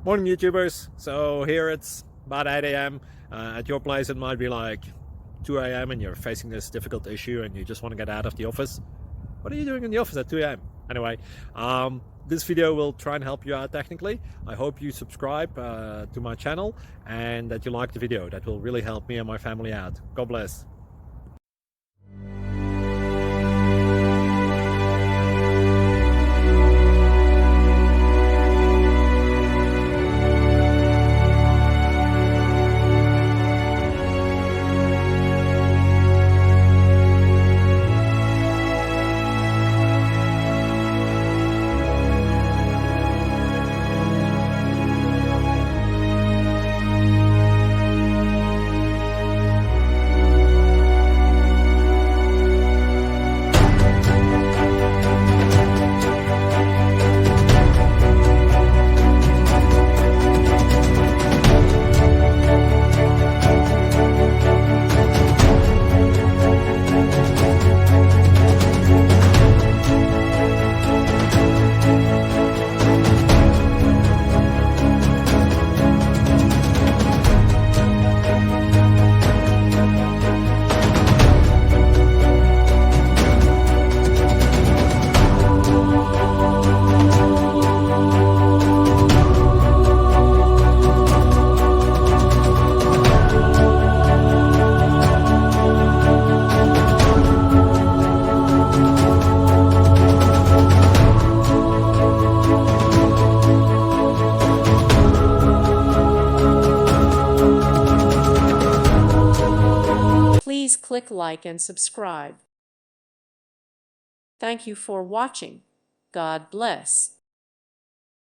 Morning YouTubers. So here it's about 8 a.m. At your place it might be like 2 a.m. and you're facing this difficult issue and you just want to get out of the office. What are you doing in the office at 2 a.m.? Anyway, this video will try and help you out technically. I hope you subscribe to my channel and that you like the video. That will really help me and my family out. God bless. Please click like and subscribe. Thank you for watching. God bless.